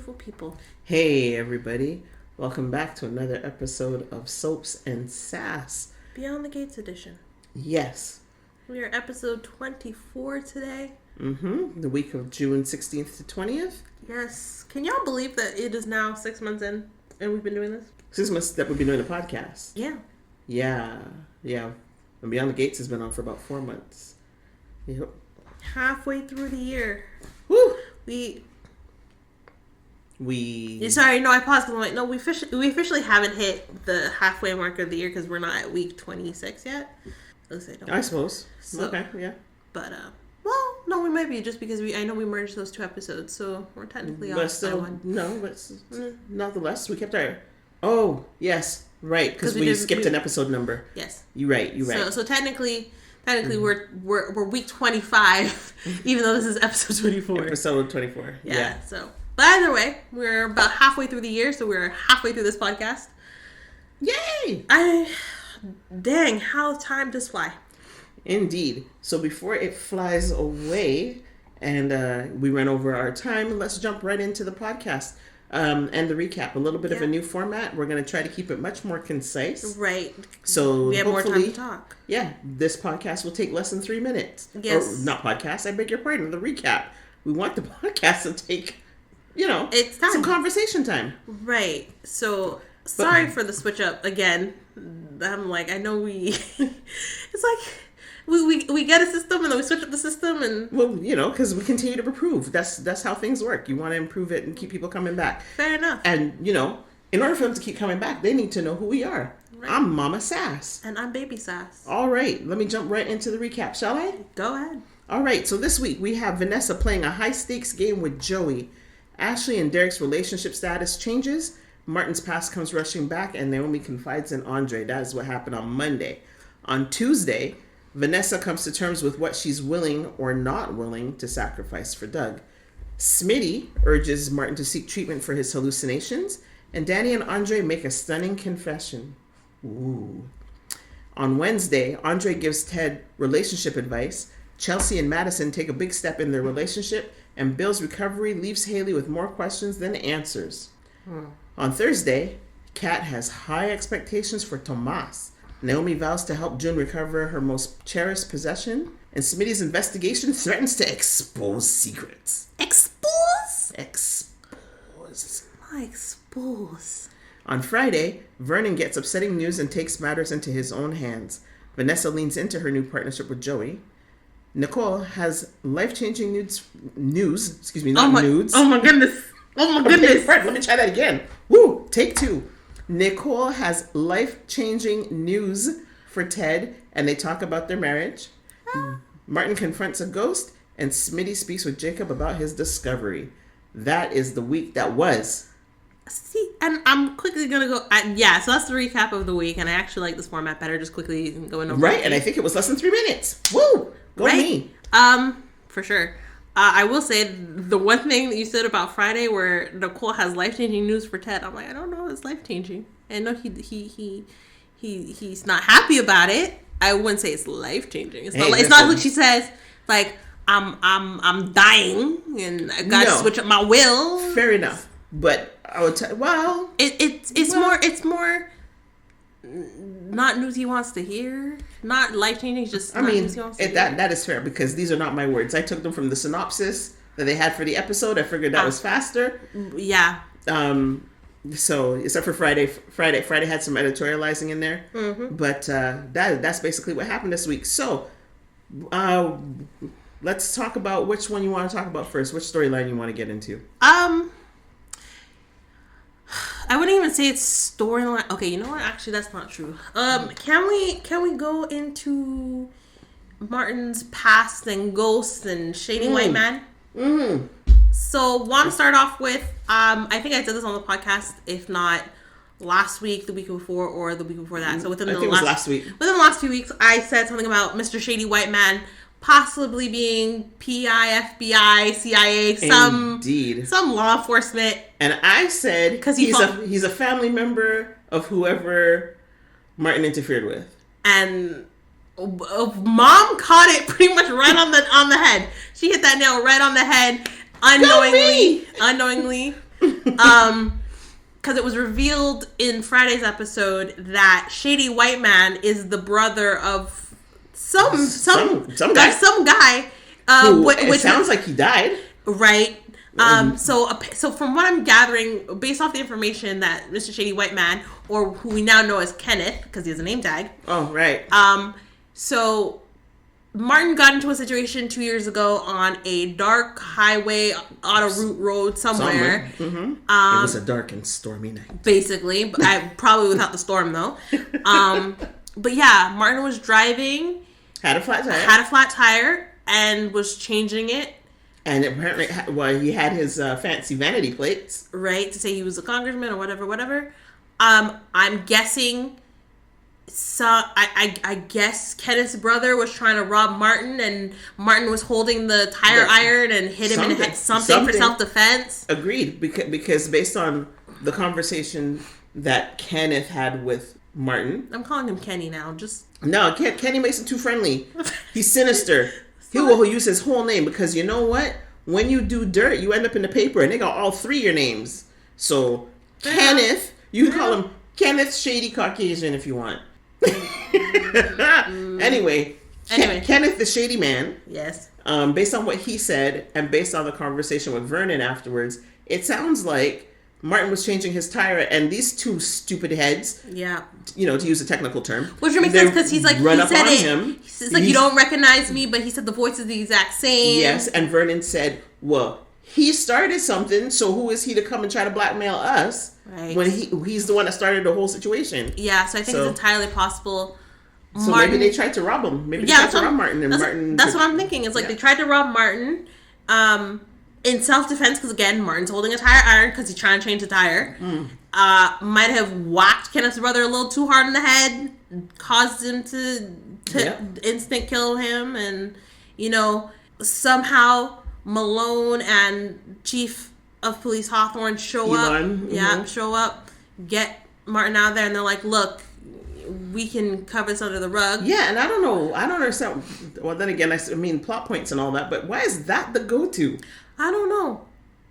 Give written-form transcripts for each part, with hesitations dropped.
beautiful people. Hey everybody, welcome back to another episode of Soaps and Sass. Beyond the Gates edition. Yes. We are episode 24 today. The week of June 16th to 20th. Yes. Can y'all believe that it is now 6 months in and we've been doing this? 6 months that we've been doing the podcast. Yeah. Yeah. And Beyond the Gates has been on for about 4 months. Yep. Halfway through the year. Woo! Sorry, no, I paused because I'm like, no, we officially haven't hit the halfway mark of the year because we're not at week 26 yet. I suppose. So, okay, yeah. But, well, no, we might be just because I know we merged those two episodes, so we're technically off by one. No, but nonetheless, we kept our... Oh, yes, right, because we skipped an episode number. Yes. You're right. So technically we're week 25, even though this is episode 24. Episode 24, yeah. So, but either way, we're about halfway through the year, so we're halfway through this podcast. Yay! Dang, how time does fly. Indeed. So before it flies away and we run over our time, let's jump right into the podcast and the recap. A little bit of a new format. We're going to try to keep it much more concise. Right. So we have more time to talk. Yeah, this podcast will take less than 3 minutes. Yes. Or not podcast, I beg your pardon, the recap. We want the podcast to take, it's time. Some conversation time. Right. So, sorry for the switch up again. I'm like, I know it's like... We get a system and then we switch up the system and... Well, because we continue to improve. That's how things work. You want to improve it and keep people coming back. Fair enough. And, in order for them to keep coming back, they need to know who we are. Right. I'm Mama Sass. And I'm Baby Sass. All right. Let me jump right into the recap, shall I? Go ahead. All right. So this week we have Vanessa playing a high-stakes game with Joey. Ashley and Derek's relationship status changes. Martin's past comes rushing back and Naomi confides in Andre. That is what happened on Monday. On Tuesday... Vanessa comes to terms with what she's willing or not willing to sacrifice for Doug. Smitty urges Martin to seek treatment for his hallucinations, and Danny and Andre make a stunning confession. Ooh. On Wednesday, Andre gives Ted relationship advice. Chelsea and Madison take a big step in their relationship, and Bill's recovery leaves Haley with more questions than answers. On Thursday, Kat has high expectations for Tomas. Naomi vows to help June recover her most cherished possession, and Smitty's investigation threatens to expose secrets. Expose? Expose. On Friday, Vernon gets upsetting news and takes matters into his own hands. Vanessa leans into her new partnership with Joey. Nicole has life-changing nudes. Oh my goodness. Let me try that again. Woo! Take two. Nicole has life-changing news for Ted, and they talk about their marriage. Martin confronts a ghost, and Smitty speaks with Jacob about his discovery. That is the week that was. See, and I'm quickly going to go... so that's the recap of the week, and I actually like this format better, just quickly going over Right, and I think it was less than 3 minutes. Woo! Go me. For sure. I will say the one thing that you said about Friday where Nicole has life-changing news for Ted. I'm like, I don't know if it's life-changing. I know he's not happy about it. I wouldn't say it's life-changing. It's not like she says, like, I'm dying and I gotta switch up my will. Fair enough. But I would tell it's more not news he wants to hear. Not life-changing, just news he wants to hear. That is fair because these are not my words. I took them from the synopsis that they had for the episode. I figured that was faster. Yeah. So except for Friday had some editorializing in there. Mm-hmm. But that's basically what happened this week. So let's talk about which one you want to talk about first. Which storyline you want to get into? I wouldn't even say it's storyline. Okay, you know what? Actually, that's not true. Can we go into Martin's past and ghosts and shady white man? Mm-hmm. So, want to start off with, I think I said this on the podcast, if not last week, the week before, or the week before that. So within the last 2 weeks, I said something about Mr. Shady White Man possibly being PI, FBI, CIA, some law enforcement. And I said because he's a family member of whoever Martin interfered with. And Mom caught it pretty much right on the head. She hit that nail right on the head unknowingly. Because it was revealed in Friday's episode that Shady White Man is the brother of some guy. Which sounds like he died. Right. So from what I'm gathering, based off the information that Mr. Shady White Man, or who we now know as Kenneth, because he has a name tag. Oh, right. So Martin got into a situation 2 years ago on a dark highway on a route road somewhere. Mm-hmm. It was a dark and stormy night. Basically, probably without the storm though. But yeah, Martin was driving. Had a flat tire. And was changing it. And apparently, he had his fancy vanity plates. Right, to say he was a congressman or whatever. I'm guessing... So I guess Kenneth's brother was trying to rob Martin, and Martin was holding the tire iron and hit him in the head. Something for self-defense. Agreed, because based on the conversation that Kenneth had with Martin, I'm calling him Kenny now. No, Kenny makes him too friendly. He's sinister. He will use his whole name, because you know what? When you do dirt, you end up in the paper, and they got all three your names. So Kenneth, you can call him Kenneth Shady Caucasian if you want. Anyway, Kenneth the Shady Man. Yes. Based on what he said and based on the conversation with Vernon afterwards, it sounds like Martin was changing his tire, and these two stupid heads, to use a technical term, which makes sense because he's like, he's like, you don't recognize me, but he said the voice is the exact same. Yes, and Vernon said, well, he started something, so who is he to come and try to blackmail us? Right. When he's the one that started the whole situation. Yeah, so I think it's entirely possible. So maybe they tried to rob him. Maybe they tried to rob Martin. And that's what I'm thinking. It's like they tried to rob Martin in self-defense because, again, Martin's holding a tire iron because he's trying to change the tire. Might have whacked Kenneth's brother a little too hard in the head, caused him to instant kill him. And, somehow Malone and Chief of Police Hawthorne show up, get Martin out there, and they're like, look, we can cover this under the rug. Yeah, and I don't understand. Well, then again, I mean, plot points and all that, but why is that the go-to? I don't know.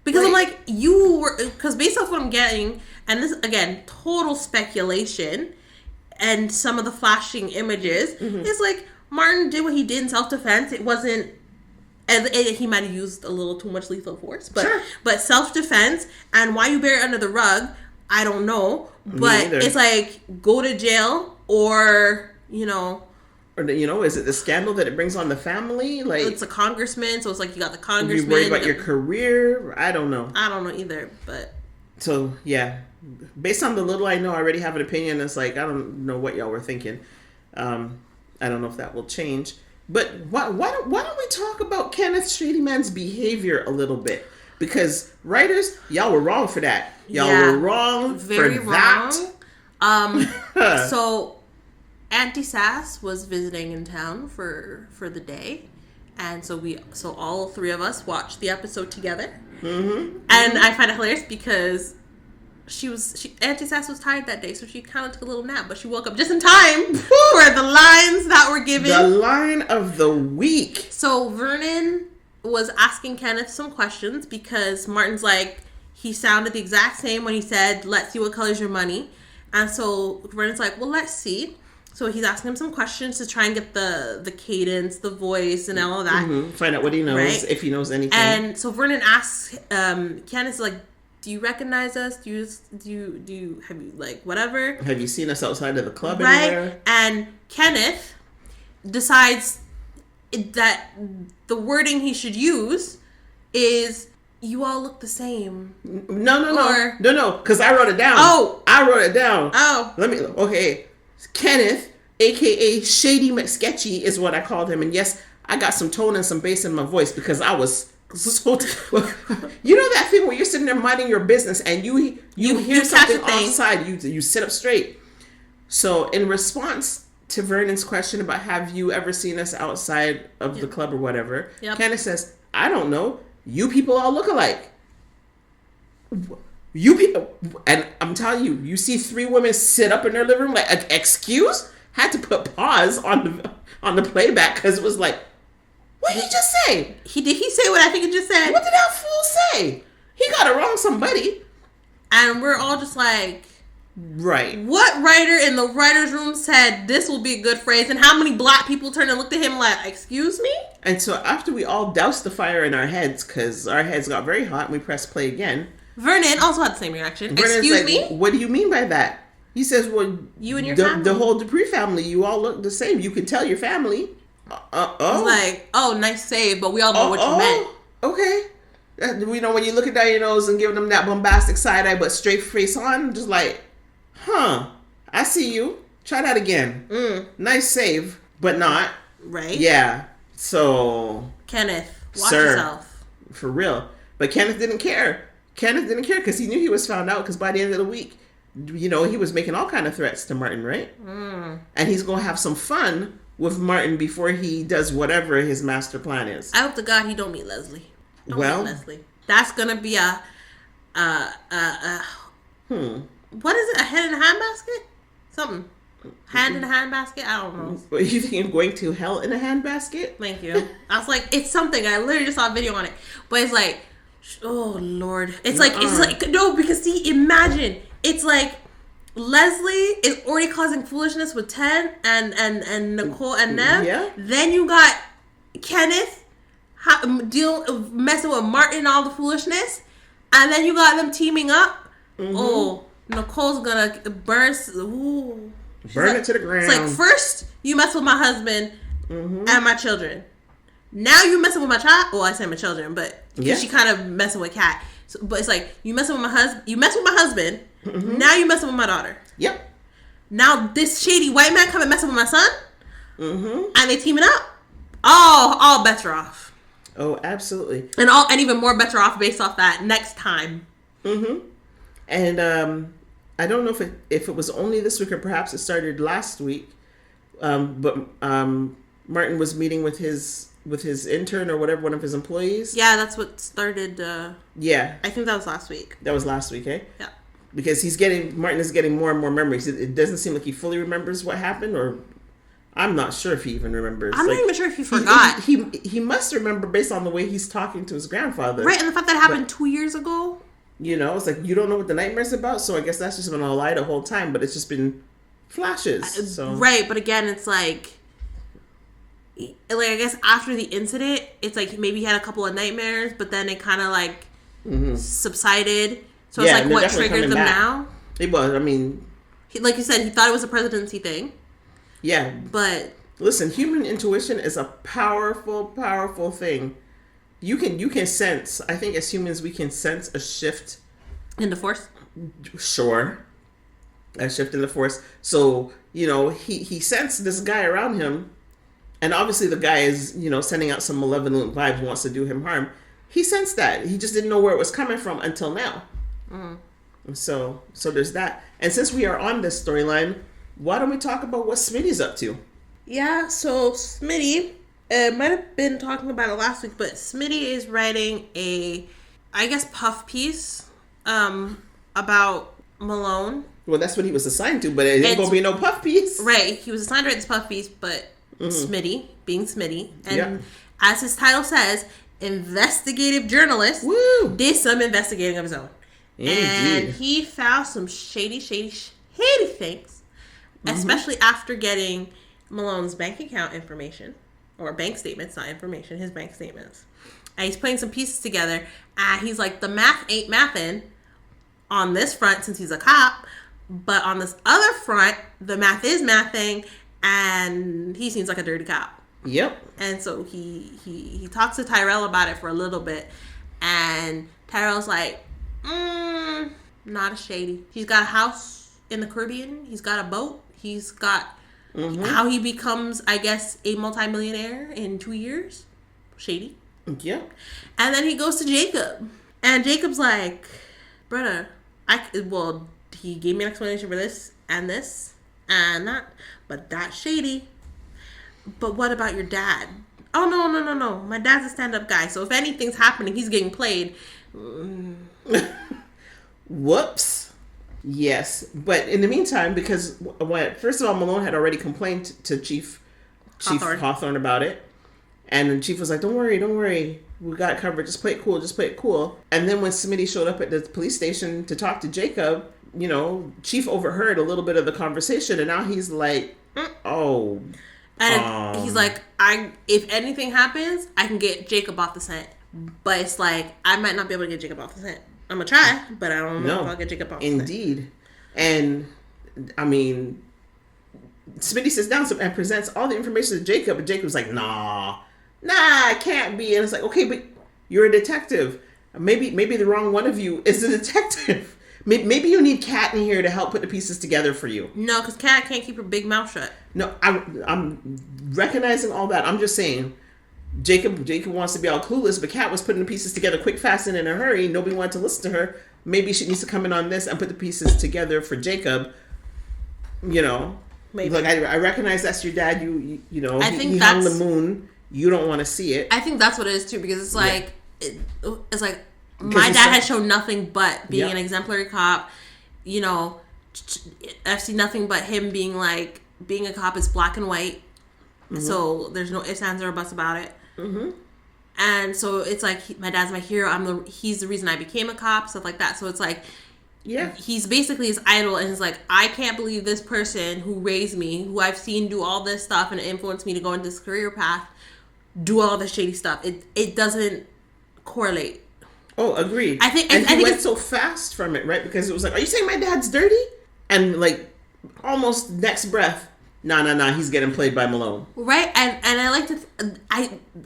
Because I'm like, because based off what I'm getting, and this, again, total speculation, and some of the flashing images, it's like, Martin did what he did in self-defense. It wasn't, and he might have used a little too much lethal force, but self-defense, and why you bury it under the rug, I don't know. But it's like, go to jail, or, Or, is it the scandal that it brings on the family? Like, it's a congressman, so it's like you got the congressman. You worried about your career? I don't know. I don't know either, but... So, yeah. Based on the little I know, I already have an opinion. It's like, I don't know what y'all were thinking. I don't know if that will change. But why don't we talk about Kenneth Shady Man's behavior a little bit? Because writers, y'all were wrong for that. Y'all were wrong Very for that. Wrong. So Auntie Sass was visiting in town for the day, and so all three of us watched the episode together. And I find it hilarious because Auntie Sass was tired that day, so she kind of took a little nap, but she woke up just in time for the lines that were given. The line of the week. So Vernon was asking Kenneth some questions because Martin's like, he sounded the exact same when he said, let's see what color's your money. And so Vernon's like, well, let's see. So he's asking him some questions to try and get the cadence, the voice, and all of that. Find out what he knows, if he knows anything. And so Vernon asks Kenneth, like, do you recognize us? Do you have you, like, whatever? Have you seen us outside of the club anywhere? And Kenneth decides that the wording he should use is, you all look the same. No, because I wrote it down. I wrote it down. Okay. Kenneth, a.k.a. Shady McSketchy, is what I called him. And yes, I got some tone and some bass in my voice because I was so... You know that thing where you're sitting there minding your business and you hear something offside, you sit up straight. So in response to Vernon's question about have you ever seen us outside of the club or whatever, Kenneth says, I don't know. You people all look alike. You people, and I'm telling you, you see three women sit up in their living room like, excuse? Had to put pause on the playback because it was like, what did he just say? Did he say what I think he just said? What did that fool say? He got it wrong, somebody. And we're all just like, right. What writer in the writer's room said this will be a good phrase? And how many black people turned and looked at him like, excuse me? And so after we all doused the fire in our heads, because our heads got very hot, and we pressed play again. Vernon also had the same reaction. Vernon's excuse like, me? What do you mean by that? He says, well, you and your family. The whole Dupree family, you all look the same. You can tell your family. It's like, oh, nice save, but we all know what you meant. Okay. You know, when you look at down your nose and giving them that bombastic side eye, but straight face on, just like, I see you. Try that again. Nice save, but not. Right? Yeah. So. Kenneth, watch yourself. For real. But Kenneth didn't care. Kenneth didn't care because he knew he was found out because by the end of the week, you know, he was making all kind of threats to Martin, right? And he's going to have some fun with Martin before he does whatever his master plan is. I hope to God he don't meet Leslie. Meet Leslie. That's going to be what is it? A head in a handbasket? Something. Hand in a handbasket? I don't know. What, you think I'm going to hell in a handbasket? Thank you. I was like, it's something. I literally just saw a video on it. But it's like, oh Lord. It's like, no, because see, imagine. It's like Leslie is already causing foolishness with Ted and Nicole and them. Yeah. Then you got Kenneth messing with Martin and all the foolishness. And then you got them teaming up. Oh, Nicole's gonna burn it to the ground. It's like, first you mess with my husband and my children. Now you messing with my child. Well, I say my children, but she kind of messing with Kat. So, but it's like you messing with my husband. You mess with my husband. Now you messing with my daughter. Yep. Now this shady white man coming messing with my son. And they teaming up. All bets are off. Oh, absolutely. And even more bets are off based off that next time. And I don't know if it was only this week or perhaps it started last week. But Martin was meeting with his intern or whatever, one of his employees. Yeah, that's what started. Yeah, I think that was last week. That was last week, eh? Yeah. Because Martin is getting more and more memories. It doesn't seem like he fully remembers what happened, or I'm not sure if he even remembers. I'm not even sure if he forgot. He must remember based on the way he's talking to his grandfather. Right, and the fact that it happened 2 years ago. You know, it's like, you don't know what the nightmare's about, so I guess that's just been a lie the whole time, but it's just been flashes. So. Right, but again, it's like I guess after the incident, it's like maybe he had a couple of nightmares, but then it kind of like subsided. So it's like, what triggered them now? It was, I mean... like you said, he thought it was a presidency thing. Yeah. But... Listen, human intuition is a powerful, powerful thing. You can sense, I think as humans, we can sense a shift. In the force? Sure. A shift in the force. So, you know, he sensed this guy around him, and obviously the guy is, you know, sending out some malevolent vibes, wants to do him harm. He sensed that. He just didn't know where it was coming from until now. So there's that. And since we are on this storyline, why don't we talk about what Smitty's up to? Yeah, so Smitty... might have been talking about it last week, but Smitty is writing a, I guess, puff piece about Malone. Well, that's what he was assigned to, but it ain't gonna be no puff piece. Right. He was assigned to write this puff piece, but Smitty, being Smitty, and as his title says, investigative journalist, did some investigating of his own. Indeed. And he found some shady things, especially after getting Malone's bank account information. Or bank statements, not information, his bank statements. And he's putting some pieces together. And he's like, the math ain't mathin' on this front since he's a cop. But on this other front, the math is mathing. And he seems like a dirty cop. Yep. And so he talks to Tyrell about it for a little bit. And Tyrell's like, not a shady. He's got a house in the Caribbean. He's got a boat. He's got... how he becomes, I guess, a multimillionaire in 2 years. Shady. Yep. And then he goes to Jacob. And Jacob's like, brother, he gave me an explanation for this and that, but that's shady. But what about your dad? Oh, no. My dad's a stand-up guy, so if anything's happening, he's getting played. Whoops. Yes, but in the meantime, because first of all, Malone had already complained to Chief Hawthorne about it, and the Chief was like, "Don't worry, We got it covered. Just play it cool. Just play it cool. And then when Smitty showed up at the police station to talk to Jacob, you know, Chief overheard a little bit of the conversation, and now he's like, oh. And he's like, if anything happens, I can get Jacob off the scent. But it's like, I might not be able to get Jacob off the scent. I'm going to try, but I don't know if I'll get Jacob off the scent. Indeed. And, I mean, Smitty sits down and presents all the information to Jacob, and Jacob's like, nah, it can't be. And it's like, okay, but you're a detective. Maybe the wrong one of you is a detective. Maybe you need Kat in here to help put the pieces together for you. No, because Kat can't keep her big mouth shut. No, I'm recognizing all that. I'm just saying, Jacob wants to be all clueless, but Kat was putting the pieces together quick, fast, and in a hurry. Nobody wanted to listen to her. Maybe she needs to come in on this and put the pieces together for Jacob. You know, maybe. Look, I recognize that's your dad. You know, he hung the moon. You don't want to see it. I think that's what it is too, because it's like it's like. My dad has shown nothing but being an exemplary cop. You know, I've seen nothing but him being like, being a cop is black and white. Mm-hmm. So there's no ifs, ands, or buts about it. Mm-hmm. And so it's like, my dad's my hero. He's the reason I became a cop, stuff like that. So it's like, he's basically his idol, and he's like, I can't believe this person who raised me, who I've seen do all this stuff and influenced me to go into this career path, do all this shady stuff. It doesn't correlate. Oh, agreed. I think he went so fast from it, right? Because it was like, are you saying my dad's dirty? And like, almost next breath, nah, he's getting played by Malone. Right, and I like to,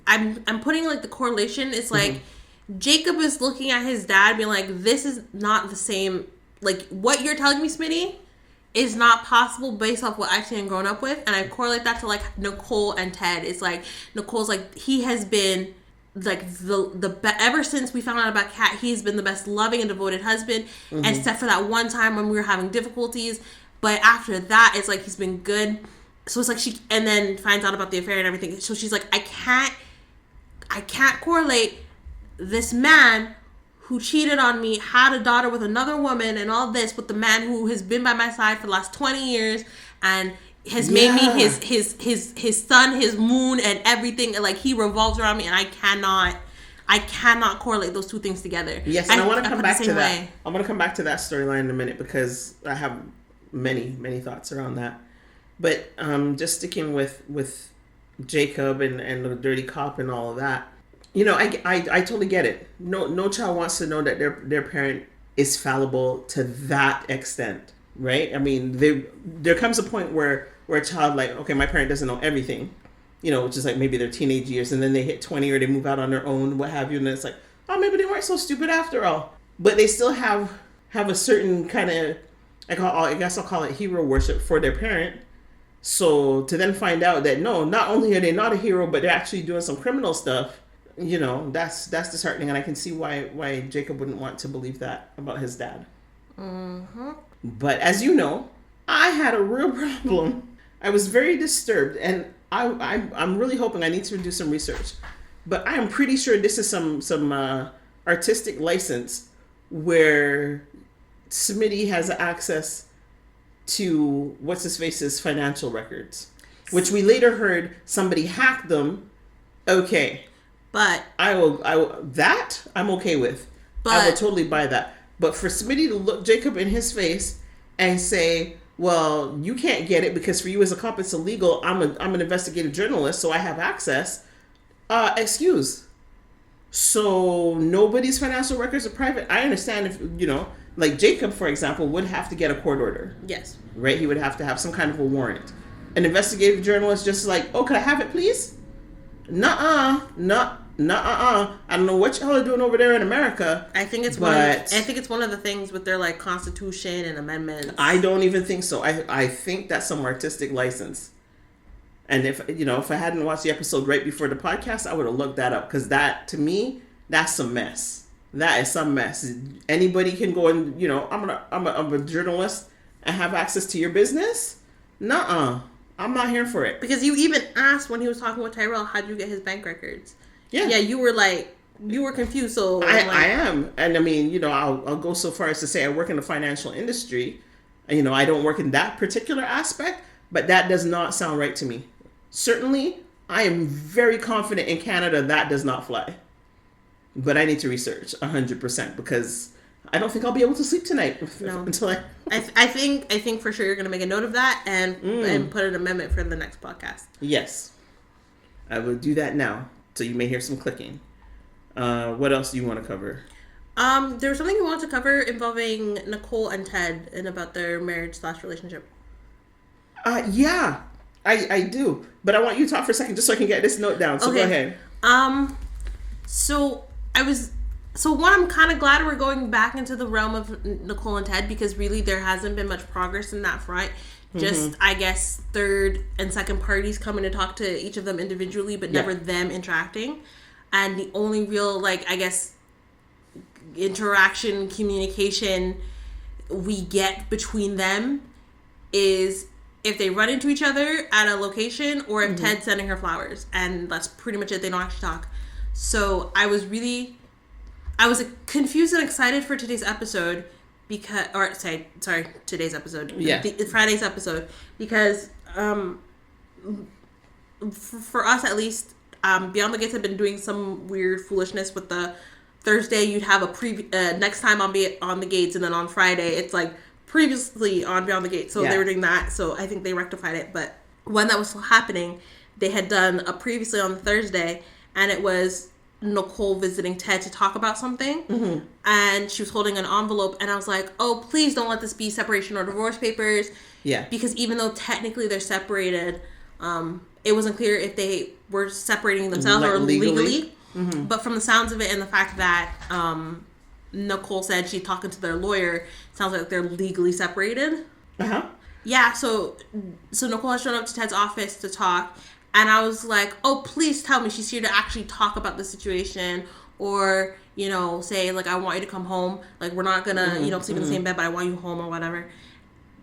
I'm putting like the correlation. It's like, Jacob is looking at his dad being like, this is not the same, like, what you're telling me, Smitty, is not possible based off what I've seen and grown up with. And I correlate that to like Nicole and Ted. It's like, Nicole's like, he has been like ever since we found out about Kat, he's been the best loving and devoted husband, except for that one time when we were having difficulties. But after that, it's like he's been good. So it's like and then finds out about the affair and everything. So she's like, I can't correlate this man who cheated on me, had a daughter with another woman, and all this with the man who has been by my side for the last 20 years and has made me his sun, his moon, and everything. Like, he revolves around me, and I cannot correlate those two things together. Yes, and I want to come back to that. I'm going to come back to that storyline in a minute, because I have many thoughts around that. But just sticking with Jacob and the dirty cop and all of that, you know, I totally get it. No child wants to know that their parent is fallible to that extent, right? I mean, there comes a point where a child, like, okay, my parent doesn't know everything, you know, which is like maybe their teenage years, and then they hit 20 or they move out on their own, what have you, and it's like, oh, maybe they weren't so stupid after all. But they still have a certain kind of, I guess I'll call it hero worship for their parent. So to then find out that no, not only are they not a hero, but they're actually doing some criminal stuff, you know, that's disheartening, and I can see why Jacob wouldn't want to believe that about his dad. Mm-hmm. But as you know, I had a real problem. I was very disturbed, and I'm really hoping, I need to do some research, but I am pretty sure this is some artistic license where Smitty has access to what's-his-face's financial records, which we later heard somebody hacked them. Okay. But I will that I'm okay with. But I will totally buy that. But for Smitty to look Jacob in his face and say, well, you can't get it because for you as a cop, it's illegal. I'm an investigative journalist, so I have access. Excuse. So nobody's financial records are private. I understand if, you know, like Jacob, for example, would have to get a court order. Yes. Right? He would have to have some kind of a warrant. An investigative journalist just like, oh, could I have it, please? Nuh-uh. I don't know what y'all are doing over there in America. I think it's one of the things with their like constitution and amendments. I don't even think so. I think that's some artistic license. And if I hadn't watched the episode right before the podcast, I would have looked that up, because that, to me, that's some mess. That is some mess. Anybody can go and, you know, I'm a journalist and have access to your business? Nuh-uh. I'm not here for it. Because you even asked when he was talking with Tyrell, how'd you get his bank records? Yeah, you were confused. So I am, and I mean, you know, I'll go so far as to say I work in the financial industry. You know, I don't work in that particular aspect, but that does not sound right to me. Certainly, I am very confident in Canada that does not fly. But I need to research 100% because I don't think I'll be able to sleep tonight until I think for sure you're going to make a note of that and put an amendment for the next podcast. Yes. I will do that now. So you may hear some clicking. What else do you want to cover? There was something you wanted to cover involving Nicole and Ted and about their marriage/relationship. Yeah, I do. But I want you to talk for a second just so I can get this note down. So go ahead. So one, I'm kind of glad we're going back into the realm of Nicole and Ted because really there hasn't been much progress in that front. Just, I guess, third and second parties coming to talk to each of them individually, but never them interacting. And the only real, like, I guess, interaction, communication we get between them is if they run into each other at a location or if Ted's sending her flowers. And that's pretty much it. They don't actually talk. So I was confused and excited for today's episode today's episode. Yeah. Friday's episode. Because for us at least, Beyond the Gates had been doing some weird foolishness with the Thursday you'd have a next time on the Gates, and then on Friday it's like previously on Beyond the Gates. So they were doing that. So I think they rectified it. But when that was still happening, they had done a previously on Thursday, and it was Nicole visiting Ted to talk about something, and she was holding an envelope, and I was like, oh, please don't let this be separation or divorce papers. Yeah. Because even though technically they're separated, it wasn't clear if they were separating themselves or legally. But from the sounds of it and the fact that Nicole said she's talking to their lawyer, sounds like they're legally separated. Yeah, so Nicole has shown up to Ted's office to talk, and I was like, oh, please tell me she's here to actually talk about the situation, or, you know, say, like, I want you to come home. Like, we're not going to, sleep in the same bed, but I want you home or whatever.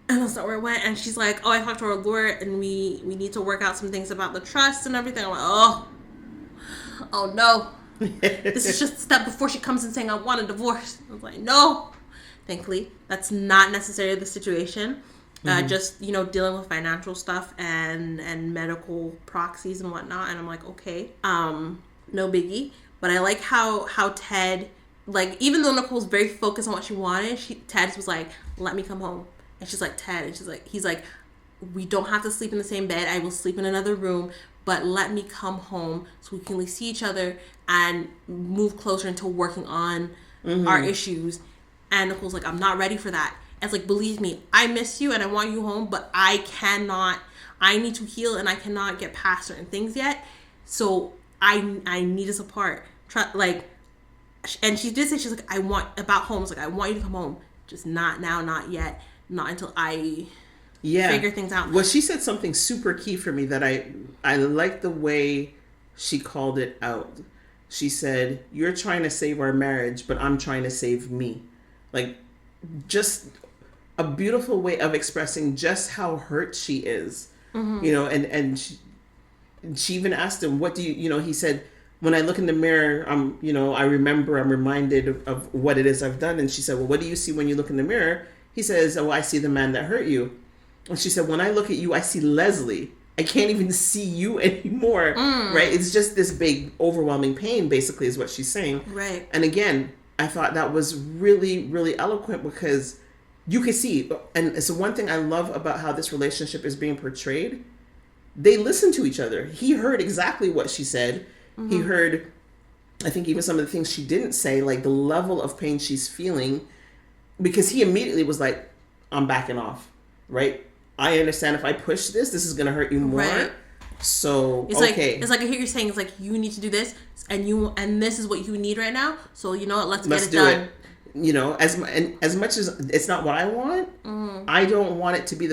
And that's not where it went. And she's like, oh, I talked to our lawyer, and we need to work out some things about the trust and everything. I'm like, oh no. This is just a step before she comes in saying, I want a divorce. I was like, no. Thankfully, that's not necessarily the situation. Just, dealing with financial stuff and medical proxies and whatnot. And I'm like, okay, no biggie. But I like how Ted, like, even though Nicole's very focused on what she wanted, Ted was like, let me come home. And she's like, Ted, and he's like, we don't have to sleep in the same bed. I will sleep in another room, but let me come home so we can at least see each other and move closer into working on our issues. And Nicole's like, I'm not ready for that. It's like, believe me, I miss you and I want you home, but I need to heal and I cannot get past certain things yet. So I need us apart. And she did say, she's like, I want you to come home. Just not now, not yet. Not until I figure things out. Well, she said something super key for me that I like the way she called it out. She said, you're trying to save our marriage, but I'm trying to save me. Like, just a beautiful way of expressing just how hurt she is, and she even asked him, what do you, he said, when I look in the mirror, I'm reminded of what it is I've done. And she said, well, what do you see when you look in the mirror? He says, oh, I see the man that hurt you. And she said, when I look at you, I see Leslie. I can't even see you anymore. Right? It's just this big, overwhelming pain, basically, is what she's saying. Right. And again, I thought that was really, really eloquent because you could see, and so one thing I love about how this relationship is being portrayed, they listen to each other. He heard exactly what she said. He heard, I think, even some of the things she didn't say, like the level of pain she's feeling, because he immediately was like, I'm backing off, right? I understand if I push this is going to hurt you more. Right. So, it's okay. It's like I hear you saying, it's like, you need to do this, and this is what you need right now. So, you know what, let's get it done. As much as it's not what I want, I don't want it to be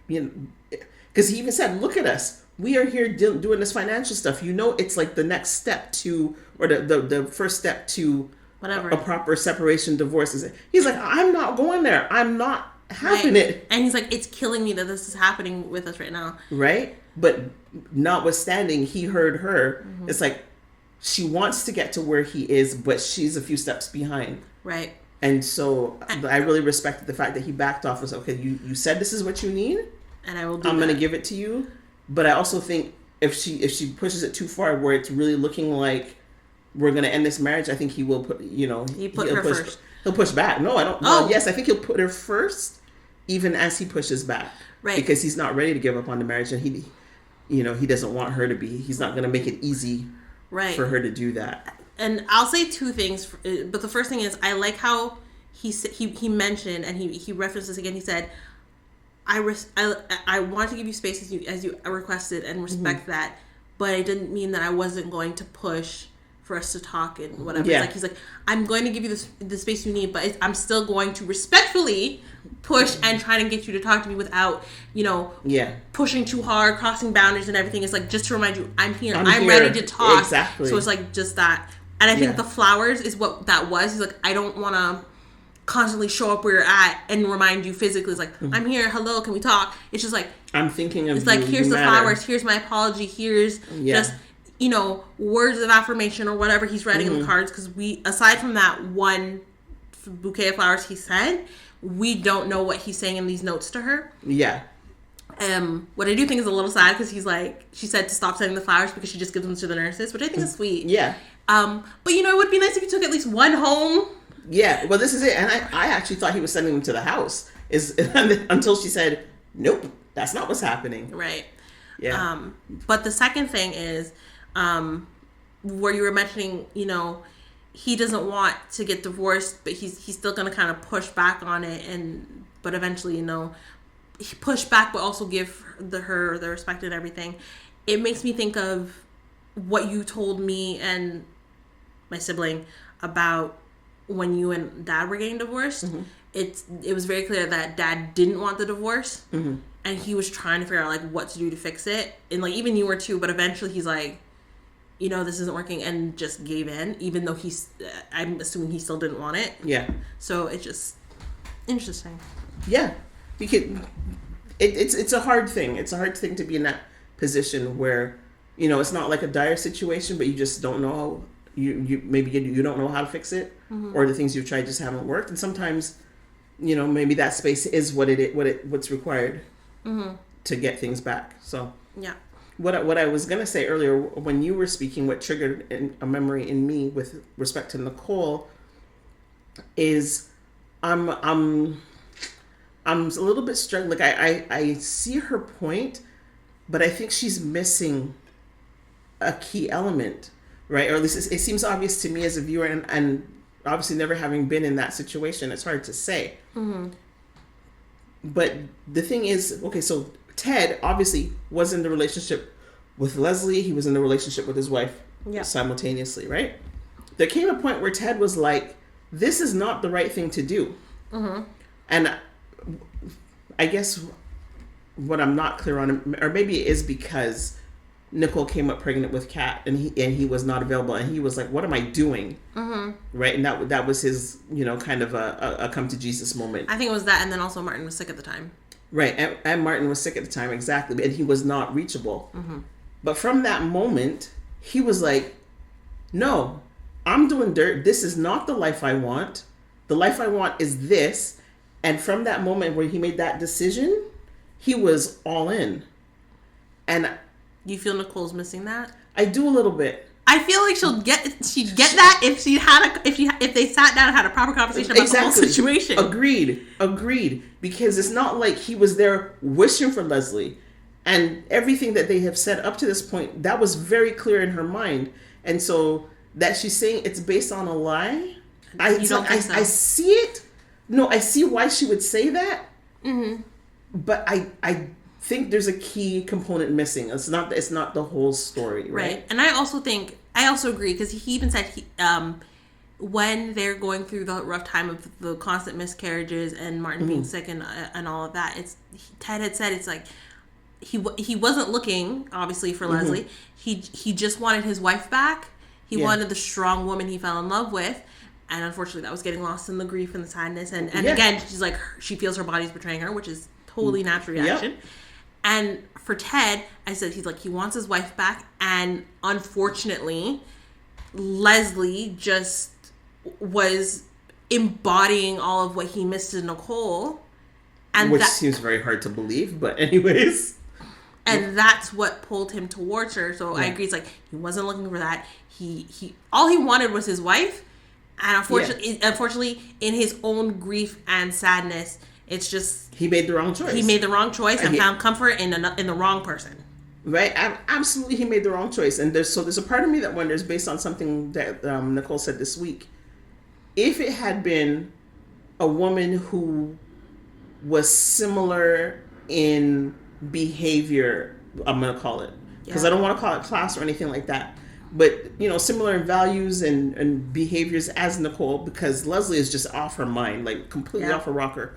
because he even said, look at us. We are here doing this financial stuff. It's like the next step to, or the first step to whatever a proper separation, divorce. He's like, I'm not going there. I'm not having it. And he's like, it's killing me that this is happening with us right now. Right? But notwithstanding, he heard her. It's like, she wants to get to where he is, but she's a few steps behind. Right. And so I really respected the fact that he backed off and said, okay, you said this is what you need, and I will do I'm going to give it to you. But I also think if she pushes it too far where it's really looking like we're going to end this marriage, I think he will put, he put her first. He'll push back. No, I don't. Oh. Yes, I think he'll put her first, even as he pushes back. Right. Because he's not ready to give up on the marriage, and he doesn't want her to be. He's not going to make it easy for her to do that. And I'll say two things, but the first thing is I like how he mentioned, and he referenced this again. He said, I want to give you space as you requested and respect that, but it didn't mean that I wasn't going to push for us to talk and whatever. Yeah. He's like, I'm going to give you the space you need, but I'm still going to respectfully push and try to get you to talk to me without, pushing too hard, crossing boundaries and everything. It's like, just to remind you, I'm here. I'm ready to talk. Exactly. So it's like just that. And I think the flowers is what that was. He's like, I don't want to constantly show up where you're at and remind you physically. It's like, I'm here. Hello, can we talk? It's just like, I'm thinking of it's like, here's the flowers. Here's my apology. Here's just, words of affirmation or whatever he's writing in the cards. Because aside from that one bouquet of flowers he sent, we don't know what he's saying in these notes to her. Yeah. What I do think is a little sad because he's like, she said to stop sending the flowers because she just gives them to the nurses, which I think is sweet. Yeah. But it would be nice if you took at least one home. Yeah. Well, this is it. And I actually thought he was sending them to the house until she said, nope, that's not what's happening. Right. Yeah. But the second thing is, where you were mentioning, he doesn't want to get divorced, but he's still going to kind of push back on it, but eventually, he push back, but also give her the respect and everything. It makes me think of what you told me and my sibling about when you and dad were getting divorced. Mm-hmm. It was very clear that dad didn't want the divorce, and he was trying to figure out what to do to fix it, and even you were too. But eventually, he's like, this isn't working, and just gave in, even though I'm assuming he still didn't want it. Yeah. So it's just interesting. Yeah, because it's a hard thing. It's a hard thing to be in that position where, it's not like a dire situation, but you just don't know. You don't know how to fix it, or the things you've tried just haven't worked, and sometimes, maybe that space is what's required to get things back. So yeah. What I was gonna say earlier when you were speaking, what triggered a memory in me with respect to Nicole is I'm a little bit struggling. I see her point, but I think she's missing a key element, right? Or at least it seems obvious to me as a viewer, and obviously never having been in that situation, it's hard to say. But the thing is, okay, so Ted obviously was in the relationship with Leslie. He was in the relationship with his wife simultaneously, right? There came a point where Ted was like, this is not the right thing to do. And I guess what I'm not clear on, or maybe it is because Nicole came up pregnant with Kat, and he was not available, and he was like, what am I doing? Right? And that was his, kind of a come to Jesus moment. I think it was that, and then also Martin was sick at the time. Right, and Martin was sick at the time, exactly, and he was not reachable. But from that moment, he was like, no, I'm doing dirt. This is not the life I want. The life I want is this. And from that moment where he made that decision, he was all in. And you feel Nicole's missing that? I do a little bit. I feel like she'd get that if they sat down and had a proper conversation about the whole situation. Agreed. Because it's not like he was there wishing for Leslie, and everything that they have said up to this point, that was very clear in her mind. And so that she's saying it's based on a lie, I see it. No, I see why she would say that. But I think there's a key component missing. It's not the whole story, right? And I also agree, because he even said when they're going through the rough time of the constant miscarriages and Martin being sick and all of that, Ted had said it's like he wasn't looking obviously for Leslie. He just wanted his wife back. He wanted the strong woman he fell in love with. And unfortunately, that was getting lost in the grief and the sadness. And again, she's like, she feels her body's betraying her, which is totally natural reaction. And for Ted, I said he wants his wife back. And unfortunately, Leslie just was embodying all of what he missed in Nicole. And which seems very hard to believe, but anyways. And that's what pulled him towards her. So I agree. It's like he wasn't looking for that. He all he wanted was his wife. And unfortunately, in his own grief and sadness, it's just he made the wrong choice. He made the wrong choice and found comfort in the wrong person. Right? Absolutely, he made the wrong choice. And there's a part of me that wonders, based on something that Nicole said this week, if it had been a woman who was similar in behavior, I'm going to call it, because I don't want to call it class or anything like that, but similar in values and behaviors as Nicole, because Leslie is just off her mind, like completely off her rocker,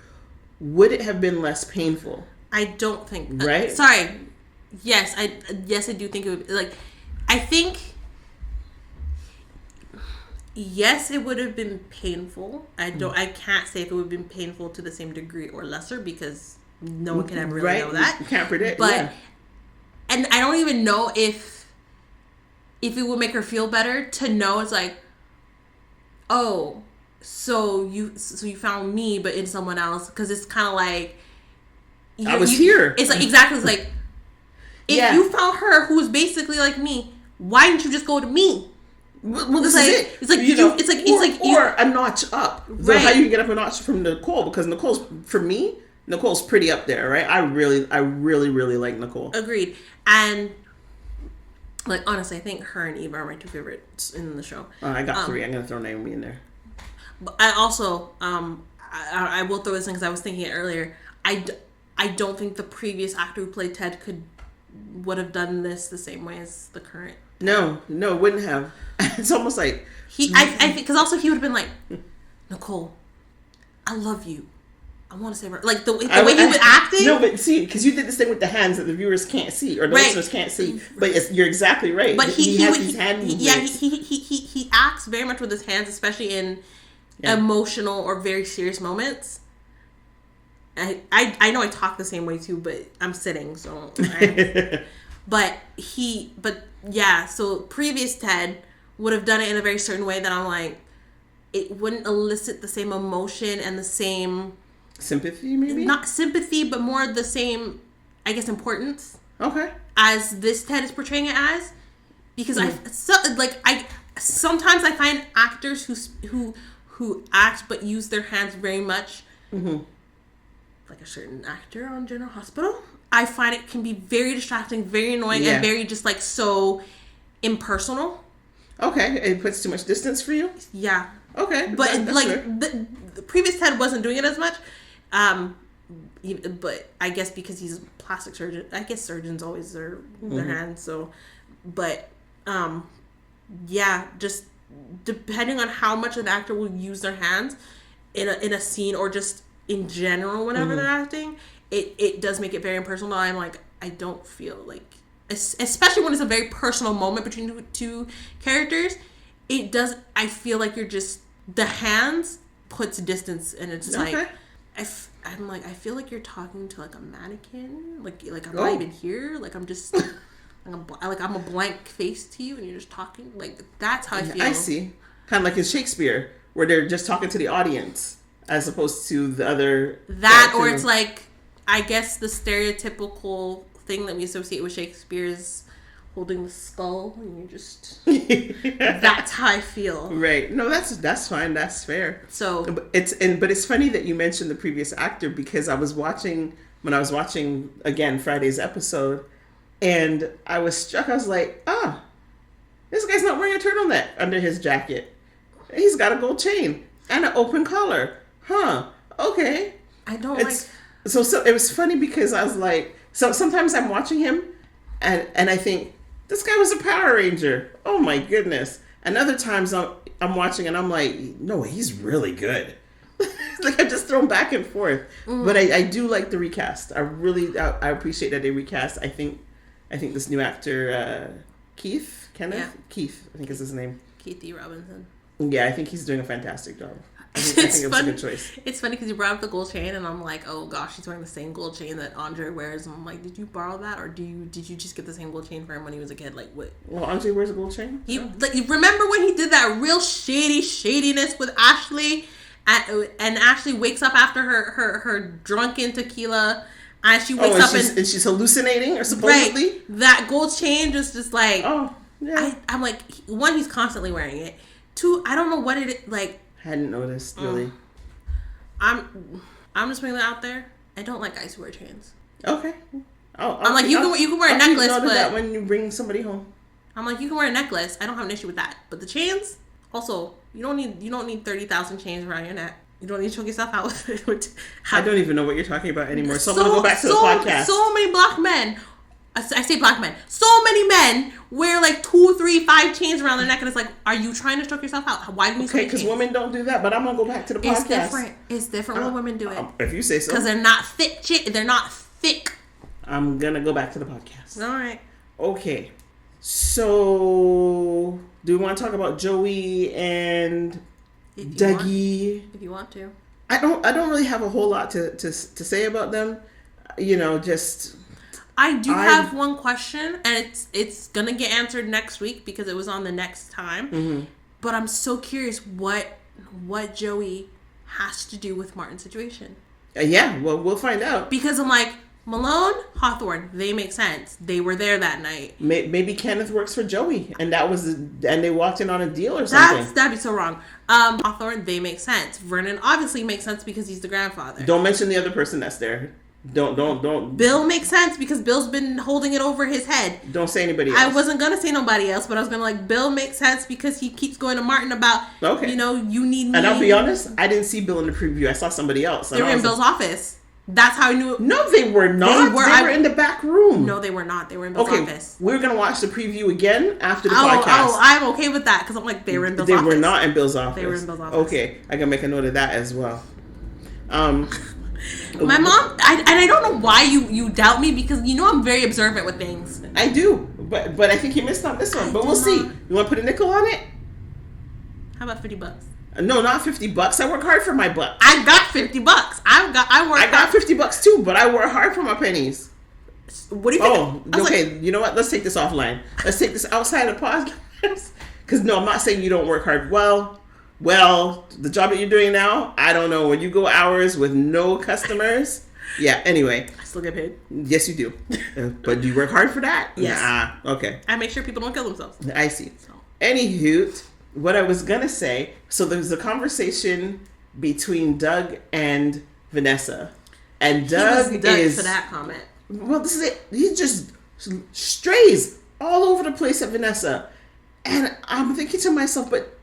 would it have been less painful? I don't think, right? Yes, I do think it would. Like, I think, yes, it would have been painful. I can't say if it would have been painful to the same degree or lesser, because no one can ever really know that. You can't predict. But and I don't even know if it would make her feel better to know it's like, oh, so you found me, but in someone else, because it's kind of like I was here. It's like exactly. It's like, if you found her who's basically like me, why didn't you just go to me? Well, this is it. It's like or a notch up. So how you can get up a notch from Nicole, because Nicole's pretty up there, right? I really like Nicole. Agreed. And like, honestly, I think her and Eva are my two favorites in the show. I got 3. I'm gonna throw Naomi in there. But I also I will throw this in because I was thinking it earlier. I don't think the previous actor who played Ted would have done this the same way as the current. No, wouldn't have. It's almost like I think because also he would have been like, Nicole, I love you. I want to say like the way he was acting. No, but see, because you did this thing with the hands that the viewers can't see or the listeners can't see. But you're exactly right. But he has these hand movements. He acts very much with his hands, especially in emotional or very serious moments. I know I talk the same way too, but I'm sitting, so. So previous Ted would have done it in a very certain way that I'm like, it wouldn't elicit the same emotion and the same sympathy, maybe not sympathy, but more the same, I guess, importance. Okay. As this Ted is portraying it as, because I sometimes I find actors who act but use their hands very much. Mm-hmm. Like a certain actor on General Hospital, I find it can be very distracting, very annoying, and very just like so impersonal. Okay, it puts too much distance for you. Yeah. Okay, but the previous Ted wasn't doing it as much. But I guess because he's a plastic surgeon, I guess surgeons always are their hands. So, but just depending on how much an actor will use their hands in a scene or just in general whenever they're acting, it does make it very impersonal. I'm like, I don't feel like, especially when it's a very personal moment between two characters, it does, I feel like you're just, the hands puts distance, and it's like, I'm like, I feel like you're talking to like a mannequin, like I'm not even here, like I'm just I'm a blank face to you and you're just talking, like that's how I feel. I see. Kind of like in Shakespeare where they're just talking to the audience as opposed to the other or it's like, I guess the stereotypical thing that we associate with Shakespeare is holding the skull, and you just that's how I feel. Right. No, that's fine. That's fair. So but it's funny that you mentioned the previous actor, because I was watching again Friday's episode, and I was struck. I was like, this guy's not wearing a turtleneck under his jacket. He's got a gold chain and an open collar. Huh. Okay. I don't So it was funny because I was like, so sometimes I'm watching him and I think, this guy was a Power Ranger. Oh my goodness. And other times I'm watching and I'm like, no, he's really good. Like I'm just thrown back and forth. But I do like the recast. I appreciate that they recast. I think this new actor, Keith, I think is his name. Keith E. Robinson. Yeah, I think he's doing a fantastic job. I think it was a good choice. It's funny because you brought up the gold chain, and I'm like, oh gosh, he's wearing the same gold chain that Andre wears. And I'm like, did you borrow that, or did you just get the same gold chain for him when he was a kid? Like, what? Well, Andre wears a gold chain. You remember when he did that real shadiness with Ashley, and Ashley wakes up after her drunken tequila And she wakes up and she's hallucinating, or supposedly. Right, that gold chain just like. Oh, yeah. I'm like, one, he's constantly wearing it. Two, I don't know what it is, like. Hadn't noticed, really. I'm just putting that out there. I don't like guys who wear chains. Okay. I'm like, you can wear a necklace, but that when you bring somebody home. I'm like, you can wear a necklace. I don't have an issue with that. But the chains, also, you don't need 30,000 chains around your neck. You don't need to choke yourself out with it. I don't even know what you're talking about anymore. So I'm gonna go back to the podcast. So many black men. I say black men. So many men wear like 2, 3, 5 chains around their neck, and it's like, are you trying to choke yourself out? Why do you? Okay, because women don't do that. But I'm gonna go back to the podcast. It's different when women do it. If you say so. Because they're not thick. They're not thick. I'm gonna go back to the podcast. All right. Okay. So, do we want to talk about Joey and Dougie? If you want to. I don't really have a whole lot to say about them. You know, just. I have one question, and it's gonna get answered next week because it was on the next time. Mm-hmm. But I'm so curious what Joey has to do with Martin's situation. Yeah, well, we'll find out. Because I'm like, Malone, Hawthorne, they make sense. They were there that night. Maybe Kenneth works for Joey, and they walked in on a deal or something. That'd be so wrong. Hawthorne, they make sense. Vernon obviously makes sense because he's the grandfather. Don't mention the other person that's there. Don't. Bill makes sense because Bill's been holding it over his head. Don't say anybody else. I wasn't gonna say nobody else, but I was gonna like, Bill makes sense because he keeps going to Martin about, you know, you need me. And I'll be honest, I didn't see Bill in the preview. I saw somebody else. They were in Bill's office. That's how I knew it. No, they were not. They were in the back room. No, they were not. They were in Bill's office. We're going to watch the preview again after the podcast. Oh, I'm okay with that because I'm like, they were in Bill's office. They were not in Bill's office. They were in Bill's office. Okay, I can make a note of that as well. My mom, I don't know why you doubt me because you know I'm very observant with things. I do, but I think you missed on this one. But we'll see. You want to put a nickel on it? How about $50? No, not $50. I work hard for my buck. I got $50. I got $50 too, but I work hard for my pennies. What do you think? Okay. You know what? Let's take this offline. Let's take this outside of podcast. Because no, I'm not saying you don't work hard. Well, the job that you're doing now, I don't know. When you go hours with no customers, yeah. Anyway, I still get paid. Yes, you do. But do you work hard for that? Yes. Okay. I make sure people don't kill themselves. I see. Anywho, what I was gonna say. So there was a conversation between Doug and Vanessa, and Doug is for that comment. Well, this is it. He just strays all over the place at Vanessa, and I'm thinking to myself, but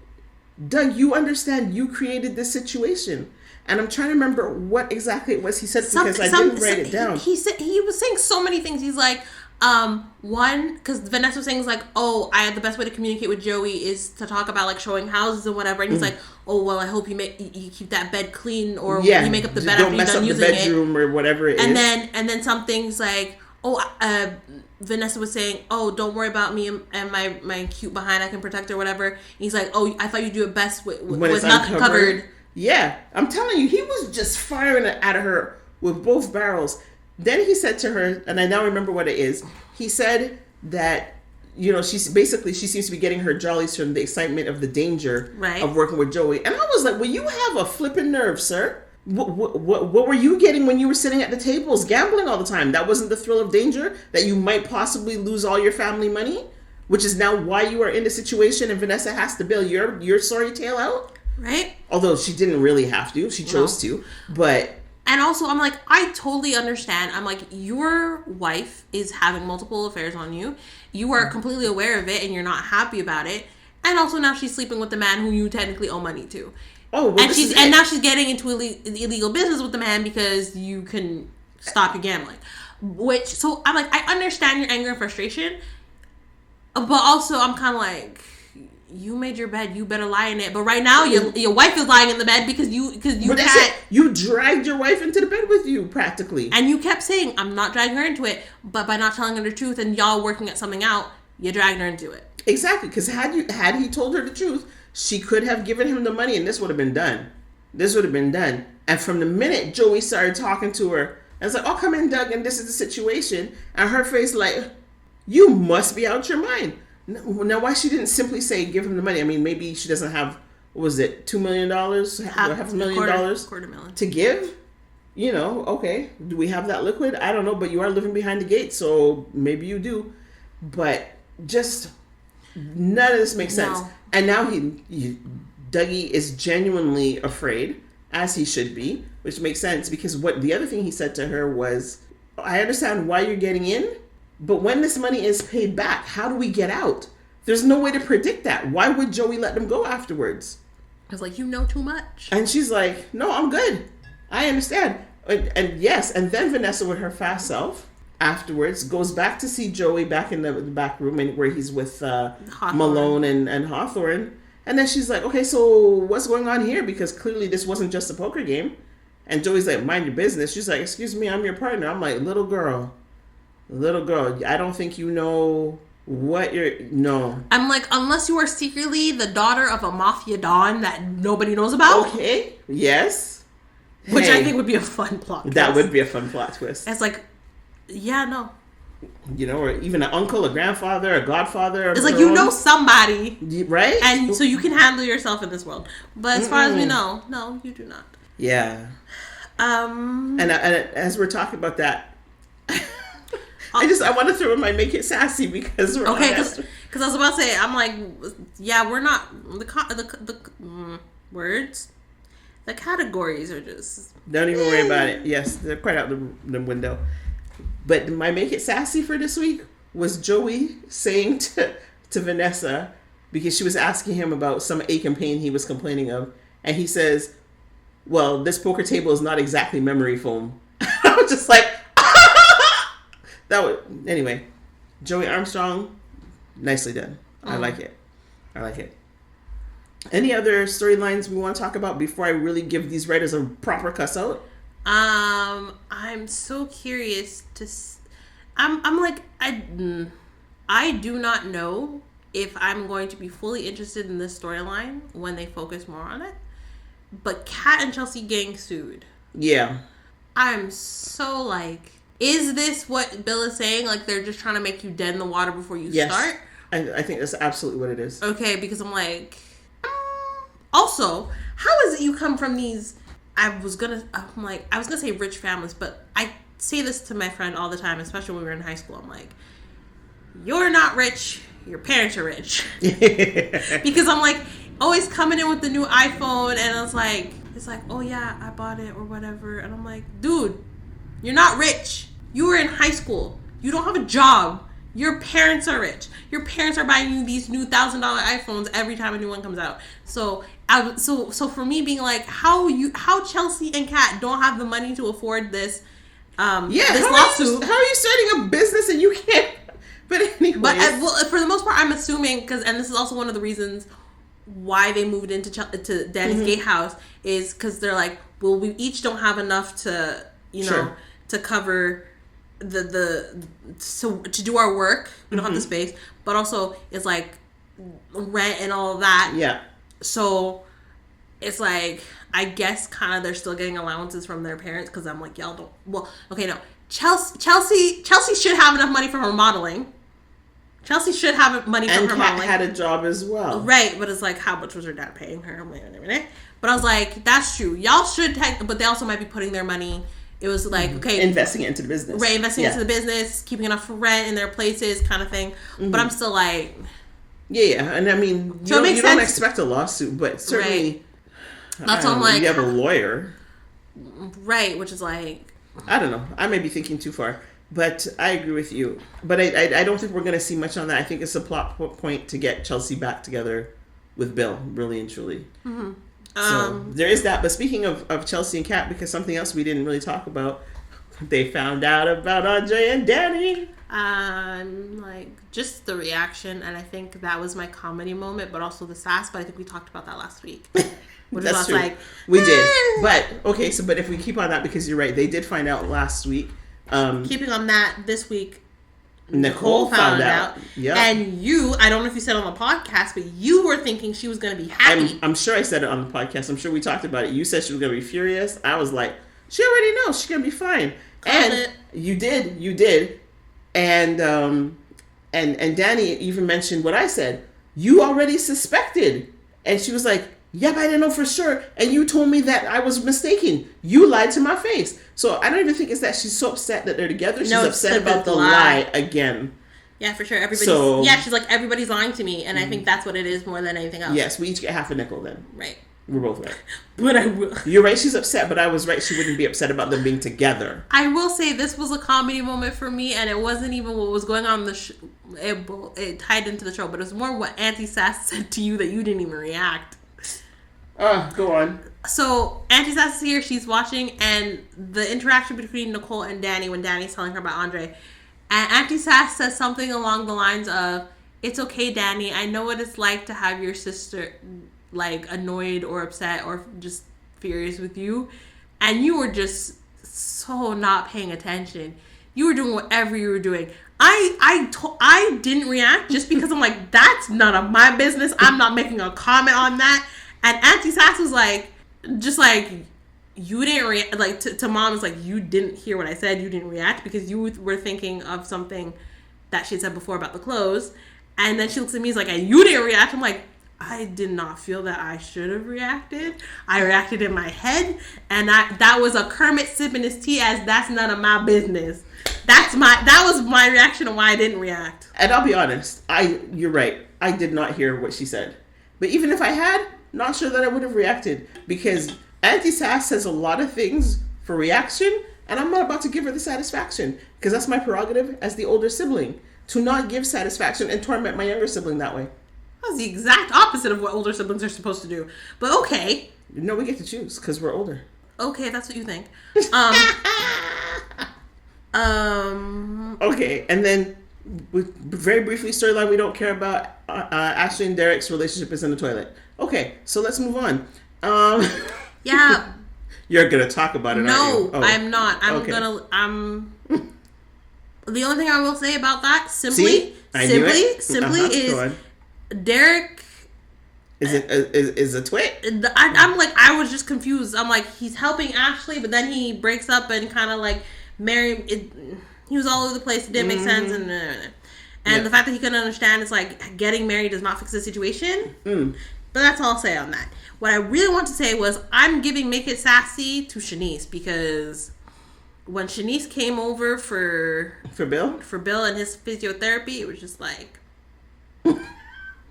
Doug, you understand you created this situation. And I'm trying to remember what exactly it was he said because I didn't write it down. He was saying so many things. He's like, one, because Vanessa was saying, like, the best way to communicate with Joey is to talk about like showing houses and whatever. And he's like, I hope you keep that bed clean, or you make up the bed after you're done using it. Don't mess up the bedroom or whatever it is. And then some things like, Vanessa was saying, don't worry about me and my cute behind, I can protect her, whatever. And he's like, I thought you do it best with nothing covered. Yeah, I'm telling you, he was just firing at her with both barrels. Then he said to her, and I now remember what it is. He said that, she seems to be getting her jollies from the excitement of the danger of working with Joey. And I was like, well, you have a flipping nerve, sir. What were you getting when you were sitting at the tables gambling all the time? That wasn't the thrill of danger? That you might possibly lose all your family money? Which is now why you are in the situation and Vanessa has to bail your sorry tail out? Right? Although she didn't really have to. She chose to. But... And also, I'm like, I totally understand. I'm like, your wife is having multiple affairs on you. You are completely aware of it and you're not happy about it. And also now she's sleeping with the man who you technically owe money to. Oh, well, and now she's getting into illegal business with the man because you can stop your gambling. So I'm like, I understand your anger and frustration. But also, I'm kind of like... You made your bed. You better lie in it. But right now, your wife is lying in the bed because you can't. You dragged your wife into the bed with you, practically. And you kept saying, I'm not dragging her into it. But by not telling her the truth and y'all working at something out, you dragged her into it. Exactly. Because had he told her the truth, she could have given him the money and this would have been done. And from the minute Joey started talking to her, I was like, come in, Doug, and this is the situation. And her face like, you must be out your mind. Now, why she didn't simply say give him the money? I mean, maybe she doesn't have, what was it, $2 million? $500,000? $250,000 to give? Okay, do we have that liquid? I don't know, but you are living behind the gate, so maybe you do. But just none of this makes sense. And now Dougie is genuinely afraid, as he should be, which makes sense because what the other thing he said to her was, I understand why you're getting in, but when this money is paid back, how do we get out? There's no way to predict that. Why would Joey let them go afterwards? I was like, you know too much. And she's like, no, I'm good. I understand. And yes, and then Vanessa with her fast self afterwards goes back to see Joey back in the back room where he's with Malone and Hawthorne. And then she's like, okay, so what's going on here? Because clearly this wasn't just a poker game. And Joey's like, mind your business. She's like, excuse me, I'm your partner. I'm like, little girl, I don't think you know what no. I'm like, unless you are secretly the daughter of a mafia don that nobody knows about. Okay, yes. Which I think would be a fun plot twist. That would be a fun plot twist. It's like, yeah, no. Or even an uncle, a grandfather, a godfather. It's like, somebody. Right? And so you can handle yourself in this world. But as far as we know, no, you do not. Yeah. And as we're talking about that, I want to throw in my make it sassy because we're because I was about to say, I'm like, yeah, we're not the words. The categories are just... Don't even worry about it. Yes, they're quite out the window. But my make it sassy for this week was Joey saying to Vanessa, because she was asking him about some ache and pain he was complaining of, and he says, well, this poker table is not exactly memory foam. I was just like, anyway, Joey Armstrong, nicely done. I like it. Any other storylines we want to talk about before I really give these writers a proper cuss out? I'm so curious to. I'm like, I do not know if I'm going to be fully interested in this storyline when they focus more on it. But Kat and Chelsea getting sued. Yeah. I'm so like, is this what Bill is saying? Like they're just trying to make you dead in the water before you start? I think that's absolutely what it is. Okay, because I'm like, also, how is it you come from these? I was gonna say rich families, but I say this to my friend all the time, especially when we were in high school. I'm like, you're not rich, your parents are rich. Because I'm like, always coming in with the new iPhone, and it's like, oh yeah, I bought it or whatever, and I'm like, dude, you're not rich. You were in high school. You don't have a job. Your parents are rich. Your parents are buying you these new $1,000 iPhones every time a new one comes out. So for me being like, how Chelsea and Kat don't have the money to afford this this lawsuit. How are you starting a business and you can't? But anyway. But for the most part, I'm assuming, and this is also one of the reasons why they moved into to Danny's gatehouse, is because they're like, well, we each don't have enough to, to cover so to do our work. We don't have the space, but also it's like rent and all of that. Yeah. So it's like, I guess kind of they're still getting allowances from their parents, because I'm like, y'all don't. Well, okay, no. Chelsea should have enough money from her modeling. Chelsea should have money from her modeling. And Kat had a job as well. Right, but it's like, how much was her dad paying her? But I was like, that's true. Y'all should but they also might be putting their money. It was like, okay. Investing it into the business. Right, investing into the business, keeping enough for rent in their places, kind of thing. But I'm still like... Yeah, and I mean, you don't expect a lawsuit, but certainly... Right. That's what I'm like... You have a lawyer. Right, which is like... I don't know. I may be thinking too far. But I agree with you. But I don't think we're going to see much on that. I think it's a plot point to get Chelsea back together with Bill, really and truly. Mm-hmm. So there is that. But speaking of Chelsea and Kat, because something else we didn't really talk about, they found out about Andre and Danny. Like, just the reaction, and I think that was my comedy moment, but also the sass. But I think we talked about that last week. That's true. Like, we did. But okay, but if we keep on that, because you're right, they did find out last week. Keeping on that, this week, Nicole found out. Yep. And I don't know if you said on the podcast, but you were thinking she was going to be happy. I'm sure I said it on the podcast. I'm sure we talked about it. You said she was going to be furious. I was like, she already knows she's going to be fine. You did. And Danny even mentioned what I said. You already suspected. And she was like, Yeah, but I didn't know for sure. And you told me that I was mistaken. You lied to my face. So I don't even think it's that she's so upset that they're together. She's upset about the lie again. Yeah, for sure. She's like, everybody's lying to me. And I think that's what it is more than anything else. Yes, we each get half a nickel then. Right. We're both right. But I will. You're right, she's upset, but I was right. She wouldn't be upset about them being together. I will say this was a comedy moment for me, and it wasn't even what was going on in the it tied into the show, but it was more what Auntie Sass said to you that you didn't even react. Go on. So Auntie Sass is here, she's watching, and the interaction between Nicole and Danny when Danny's telling her about Andre, and Auntie Sass says something along the lines of, "It's okay, Danny. I know what it's like to have your sister like annoyed or upset or just furious with you, and you were just so not paying attention. You were doing whatever you were doing." I didn't react just because I'm like, that's none of my business. I'm not making a comment on that. And Auntie Sass was like, just like, you didn't react, like to Mom, it's like, you didn't hear what I said, you didn't react because you were thinking of something that she had said before about the clothes. And then she looks at me, is like, and you didn't react. I'm like, I did not feel that I should have reacted. I reacted in my head, and that was a Kermit sipping his tea as that's none of my business. That was my reaction to why I didn't react. And I'll be honest, you're right. I did not hear what she said. But even if I had, not sure that I would have reacted, because Auntie Sass says a lot of things for reaction, and I'm not about to give her the satisfaction, because that's my prerogative as the older sibling, to not give satisfaction and torment my younger sibling that way. That's the exact opposite of what older siblings are supposed to do. But okay. No, we get to choose, because we're older. Okay, that's what you think. Okay, and then very briefly, storyline we don't care about. Ashley and Derek's relationship is in the toilet. Okay, so let's move on. Yeah. You're gonna talk about it, aren't you? No, I'm not. I'm the only thing I will say about that simply is Derek is a twit. I'm like, I was just confused. I'm like, he's helping Ashley, but then he breaks up and kind of like he was all over the place. It didn't make sense, and the fact that he couldn't understand is like getting married does not fix the situation. But that's all I'll say on that. What I really want to say was I'm giving Make It Sassy to Shanice, because when Shanice came over for Bill and his physiotherapy, it was just like,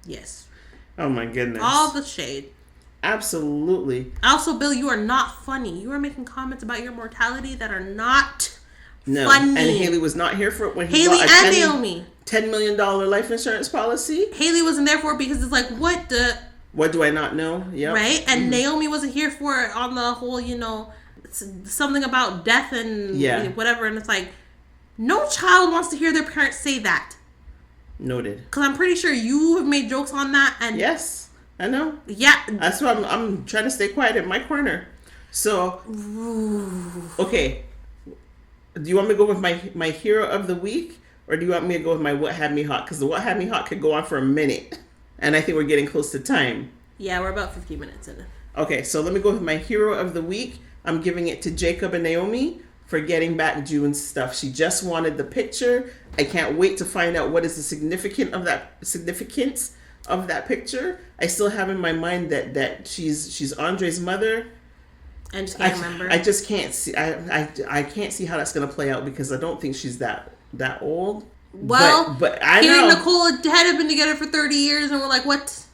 yes. Oh my goodness. All the shade. Absolutely. Also, Bill, you are not funny. You are making comments about your mortality that are not funny. And Haley was not here for it when he bought a Naomi $10 million life insurance policy. Haley wasn't there for it because it's like, what do I not know? Yeah. Right? And Naomi wasn't here for it on the whole, something about death and whatever. And it's like, no child wants to hear their parents say that. Noted. Because I'm pretty sure you have made jokes on that. And yes, I know. Yeah. That's why I'm trying to stay quiet in my corner. So, okay. Do you want me to go with my hero of the week? Or do you want me to go with my what had me hot? Because the what had me hot could go on for a minute. And I think we're getting close to time. Yeah, we're about 15 minutes in. Okay, so let me go with my hero of the week. I'm giving it to Jacob and Naomi for getting back June's stuff. She just wanted the picture. I can't wait to find out what is the significance of that picture. I still have in my mind that she's Andre's mother. I just can't remember. I just can't see. I can't see how that's going to play out, because I don't think she's that old. Well, but I know. He and Nicole had been together for 30 years, and we're like, what?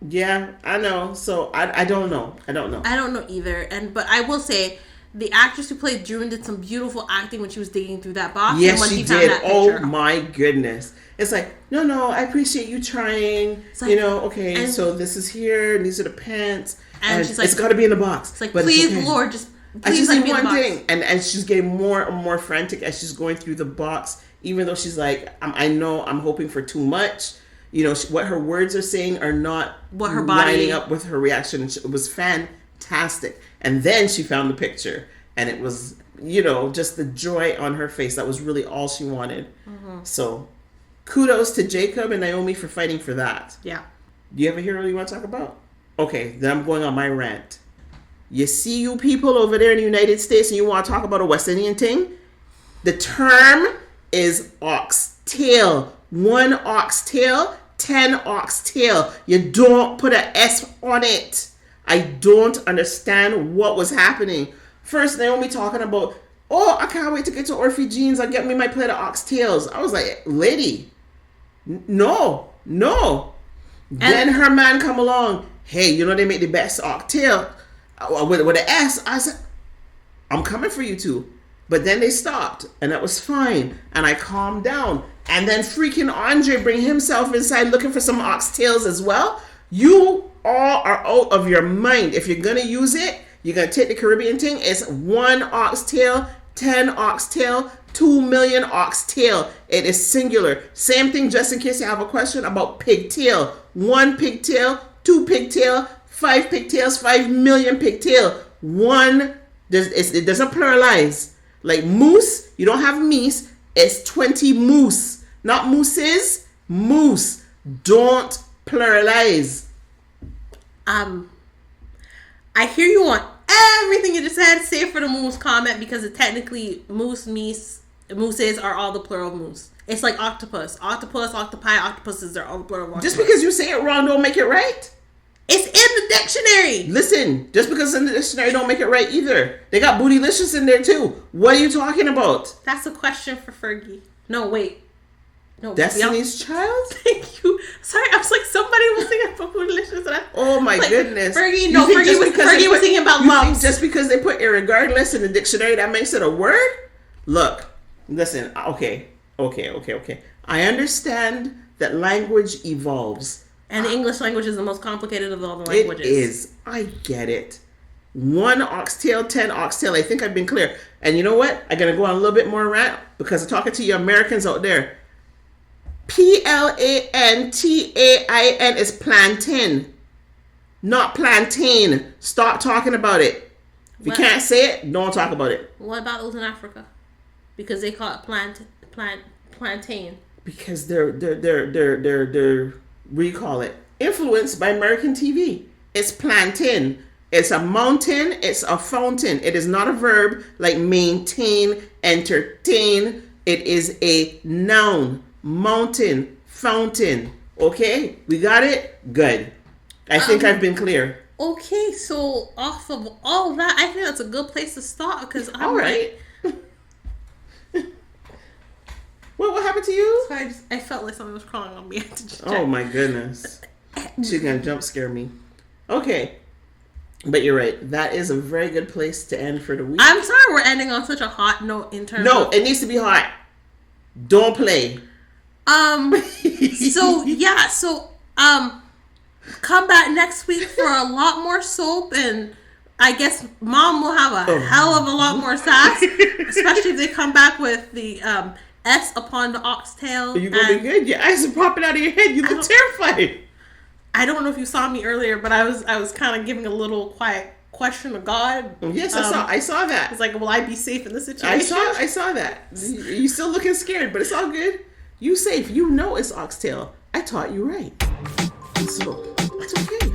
Yeah, I know. So I don't know. I don't know either. But I will say, the actress who played June did some beautiful acting when she was digging through that box. Yes, and when she did. Oh my goodness! It's like, no, I appreciate you trying. Like, okay, so this is here, and these are the pants, and she's like, it's got to be in the box. It's like, please, okay. Lord, I just need one thing, and she's getting more and more frantic as she's going through the box. Even though she's like, I know I'm hoping for too much. What her words are saying are not what her body lining up with her reaction. It was fantastic. And then she found the picture, and it was, just the joy on her face. That was really all she wanted. Mm-hmm. So, kudos to Jacob and Naomi for fighting for that. Yeah. Do you have a hero you want to talk about? Okay, then I'm going on my rant. You see you people over there in the United States, and you want to talk about a West Indian thing? The term is oxtail. 1 oxtail, 10 oxtail. You don't put an S on it. I don't understand what was happening. First, Naomi talking about, oh, I can't wait to get to Orphe Jeans. I'll get me my plate of oxtails. I was like, lady, no. Then her man come along. Hey, you know they make the best oxtail with an S. I said, I'm coming for you too. But then they stopped, and that was fine. And I calmed down. And then freaking Andre bring himself inside looking for some oxtails as well. You all are out of your mind. If you're going to use it, you're going to take the Caribbean thing. It's 1 oxtail, 10 oxtail, 2 million oxtail. It is singular. Same thing, just in case you have a question about pigtail. 1 pigtail, 2 pigtail, 5 pigtails, 5 million pigtail. It doesn't pluralize. Like moose, you don't have meese. It's 20 moose. Not mooses, moose. Don't pluralize. I hear you on everything you just said, save for the moose comment, because it technically mooses are all the plural of moose. It's like octopus. Octopus, octopi, octopuses are all the plural of octopus. Just because you say it wrong don't make it right. It's in the dictionary. Listen, just because it's in the dictionary don't make it right either. They got bootylicious in there too. What are you talking about? That's a question for Fergie. No, wait. No, Destiny's Child? Thank you. Sorry, I was like, somebody was singing about bootylicious. Oh my goodness. Fergie was singing about lumps. Just because they put irregardless in the dictionary, that makes it a word? Look, listen, okay. I understand that language evolves. And the English language is the most complicated of all the languages. It is. I get it. 1 oxtail, 10 oxtail. I think I've been clear. And you know what? I'm going to go on a little bit more rant because I'm talking to you Americans out there. Plantain is plantain, not plantain. Stop talking about it. If you can't say it, don't talk about it. What about those in Africa? Because they call it plantain. Because they're what do you call it? Influenced by American TV. It's plantain. It's a mountain. It's a fountain. It is not a verb like maintain, entertain. It is a noun. Mountain, fountain. Okay? We got it? Good. I think I've been clear. Okay, so off of all that, I think that's a good place to start because I'm all right. What happened to you? So I felt like something was crawling on me. Oh my goodness. She's going to jump scare me. Okay. But you're right. That is a very good place to end for the week. I'm sorry we're ending on such a hot note in terms of... it needs to be hot. Don't play. So come back next week for a lot more soap, and I guess Mom will have a hell of a lot more sass, especially if they come back with the S upon the oxtail. Are you gonna be good? Your eyes are popping out of your head. You look terrified. I don't know if you saw me earlier, but I was kind of giving a little quiet question to God. Yes, I saw that. It's like, will I be safe in this situation? I saw that. You still looking scared, but it's all good. You safe. You know it's oxtail. I taught you right. So, that's okay.